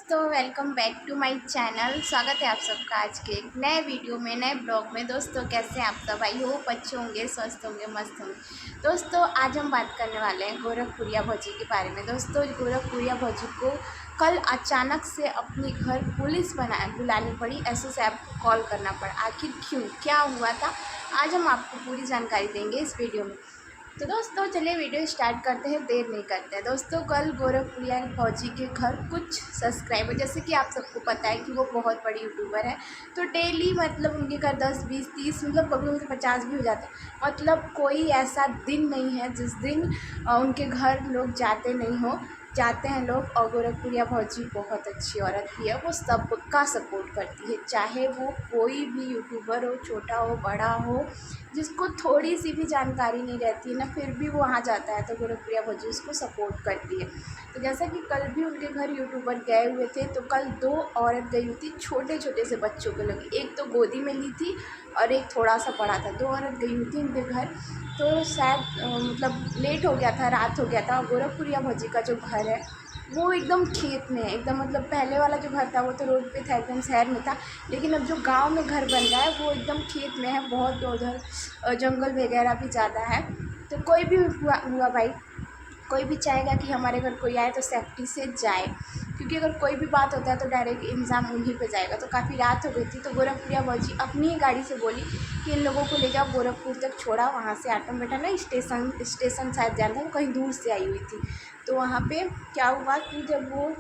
तो welcome back to my channel. स्वागत है आप सबका आज के एक नए वीडियो में, नए ब्लॉग में। दोस्तों कैसे हैं आप सब? आई होप अच्छे होंगे, स्वस्थ होंगे, मस्त होंगे। दोस्तों आज हम बात करने वाले हैं गोरखपुरिया भौजी के बारे में। दोस्तों गोरखपुरिया भौजी को कल अचानक से अपने घर पुलिस बुलानी पड़ी, एसओ साहब को कॉल करना पड़ा। आखिर क्यों, क्या हुआ था, आज हम आपको पूरी जानकारी देंगे इस वीडियो में। तो दोस्तों चलिए वीडियो स्टार्ट करते हैं, देर नहीं करते हैं। दोस्तों कल गोरखपुरिया भौजी के घर कुछ सब्सक्राइबर, जैसे कि आप सबको पता है कि वो बहुत बड़ी यूट्यूबर है, तो डेली मतलब उनके घर 10 20 30 मतलब कभी कभी 50 भी हो जाते हैं। मतलब कोई ऐसा दिन नहीं है जिस दिन उनके घर लोग जाते नहीं हो, जाते हैं लोग। और गोरखपुरिया भौजी बहुत अच्छी औरत भी है, वो सबका सपोर्ट करती है, चाहे वो कोई भी यूट्यूबर हो, छोटा हो बड़ा हो, जिसको थोड़ी सी भी जानकारी नहीं रहती है ना, फिर भी वो वहाँ जाता है तो गोरखप्रिया भौजी उसको सपोर्ट करती है। तो जैसा कि कल भी उनके घर यूट्यूबर गए हुए थे, तो कल 2 औरत गई हुई थी छोटे छोटे से बच्चों को लगी, एक तो गोदी में ली थी और एक थोड़ा सा बड़ा था। 2 औरत गई हुई थी उनके घर, तो शायद मतलब लेट हो गया था, रात हो गया था। और गोरखपुरिया भौजी का जो घर है वो एकदम खेत में है, एकदम मतलब पहले वाला जो घर था वो तो रोड पे था, एकदम शहर में था, लेकिन अब जो गांव में घर बन रहा है वो एकदम खेत में है। बहुत उधर जंगल वगैरह भी ज़्यादा है। तो कोई भी हुआ भाई, कोई भी चाहेगा कि हमारे घर कोई आए तो सेफ्टी से जाए, क्योंकि अगर कोई भी बात होता है तो डायरेक्ट इंजाम उन्हीं पे जाएगा। तो काफ़ी रात हो गई थी, तो गोरखपुरिया भौजी अपनी ही गाड़ी से बोली कि इन लोगों को ले जाओ गोरखपुर तक, छोड़ा, वहाँ से ऑटो में बैठा ना, स्टेशन शायद जाना था, वो कहीं दूर से आई हुई थी। तो वहाँ पे क्या हुआ कि जब वो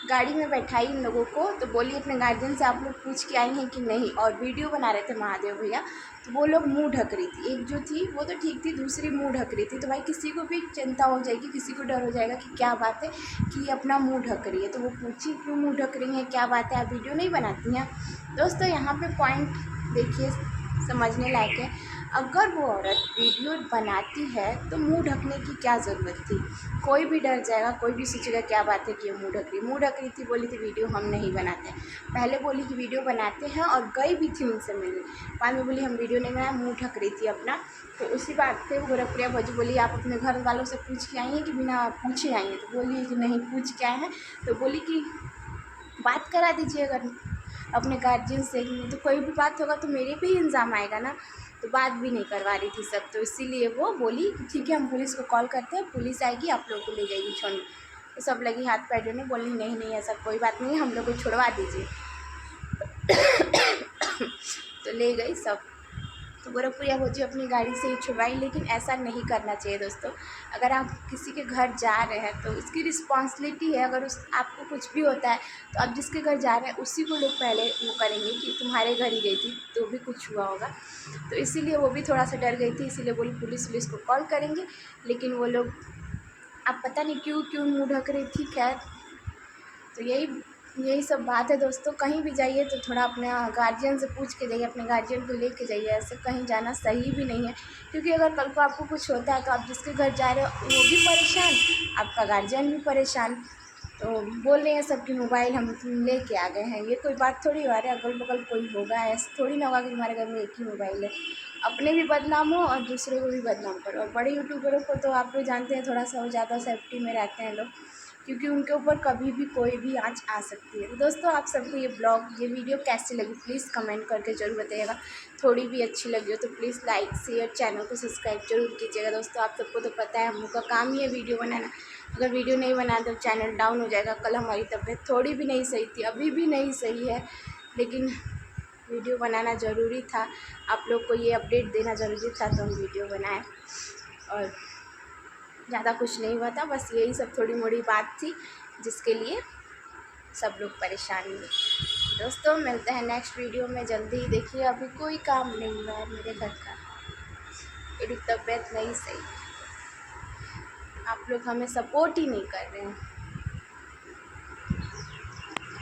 गाड़ी में बैठाई इन लोगों को, तो बोली अपने गार्जियन से आप लोग पूछ के आई हैं कि नहीं। और वीडियो बना रहे थे महादेव भैया, तो वो लोग मुंह ढक रही थी। एक जो थी वो तो ठीक थी, दूसरी मुंह ढक रही थी। तो भाई किसी को भी चिंता हो जाएगी, किसी को डर हो जाएगा कि क्या बात है कि अपना मुंह ढक रही है। तो वो पूछी क्यों मुंह ढक रही है, क्या बात है, आप वीडियो नहीं बनाती हैं? दोस्तों यहाँ पे पॉइंट देखिए, समझने लायक है। अगर वो औरत वीडियो बनाती है तो मुंह ढकने की क्या ज़रूरत थी? कोई भी डर जाएगा, कोई भी सोचेगा क्या बात है कि ये मुंह ढक रही थी। बोली थी वीडियो हम नहीं बनाते। पहले बोली कि वीडियो बनाते हैं और गई भी थी उनसे मिलने, बाद में बोली हम वीडियो नहीं बनाए, मुंह ढक रही थी अपना। तो उसी बात पे गोरखप्रिया भौजी बोली आप अपने घर वालों से पूछ के आई हैं कि बिना पूछे आई हैं? तो बोली कि नहीं पूछ के आए हैं। तो बोली कि बात करा दीजिए अगर अपने गार्जियन से, नहीं तो कोई भी बात होगा तो मेरे पे ही इल्ज़ाम आएगा ना। तो बात भी नहीं करवा रही थी सब, तो इसीलिए वो बोली कि ठीक है हम पुलिस को कॉल करते हैं, पुलिस आएगी आप लोगों को ले जाएगी छोड़ने। तो सब लगी हाथ पैर जोड़ने, बोली नहीं नहीं ऐसा कोई बात नहीं है, हम लोग को छुड़वा दीजिए। तो ले गई सब। तो गोरखपुरिया भौजी अपनी गाड़ी से ही छुड़वाई, लेकिन ऐसा नहीं करना चाहिए दोस्तों। अगर आप किसी के घर जा रहे हैं तो उसकी रिस्पॉन्सिबिलिटी है, अगर उस आपको कुछ भी होता है तो आप जिसके घर जा रहे हैं उसी को लोग पहले वो करेंगे कि तुम्हारे घर ही गई थी तो भी कुछ हुआ होगा। तो इसीलिए वो भी थोड़ा सा डर गई थी, इसीलिए बोली पुलिस को कॉल करेंगे। लेकिन वो लोग अब पता नहीं क्यों क्यों मुँह ढक रही थी। खैर तो यही सब बात है दोस्तों। कहीं भी जाइए तो थोड़ा अपने गार्जियन से पूछ के जाइए, अपने गार्जियन को लेके जाइए, ऐसे कहीं जाना सही भी नहीं है। क्योंकि अगर कल को आपको कुछ होता है तो आप जिसके घर जा रहे हो वो भी परेशान, आपका गार्जियन भी परेशान। तो बोल रहे हैं सबकी मोबाइल हम लेके आ गए हैं, ये कोई बात थोड़ी हो रही है। अगल बगल कोई होगा, ऐसा थोड़ी ना होगा कि हमारे घर में एक ही मोबाइल है। अपने भी बदनाम हो और दूसरे को भी बदनाम करो। और बड़े यूट्यूबरों को तो आप लोग जानते हैं, थोड़ा सा ज़्यादा सेफ्टी में रहते हैं लोग, क्योंकि उनके ऊपर कभी भी कोई भी आँच आ सकती है। तो दोस्तों आप सबको ये वीडियो कैसी लगी प्लीज़ कमेंट करके ज़रूर बताइएगा। थोड़ी भी अच्छी लगी हो तो प्लीज़ लाइक शेयर, चैनल को सब्सक्राइब जरूर कीजिएगा। दोस्तों आप सबको तो पता है हम लोग का काम ही है वीडियो बनाना, अगर वीडियो नहीं बनाए तो चैनल डाउन हो जाएगा। कल हमारी तबीयत थोड़ी भी नहीं सही थी, अभी भी नहीं सही है, लेकिन वीडियो बनाना ज़रूरी था, आप लोग को ये अपडेट देना ज़रूरी था, तो हम वीडियो बनाए। और ज़्यादा कुछ नहीं हुआ था, बस यही सब थोड़ी मोड़ी बात थी जिसके लिए सब लोग परेशान हुए। दोस्तों मिलते हैं नेक्स्ट वीडियो में जल्दी ही। देखिए अभी कोई काम नहीं हुआ है मेरे घर का, मेरी तबीयत नहीं सही, आप लोग हमें सपोर्ट ही नहीं कर रहे हैं।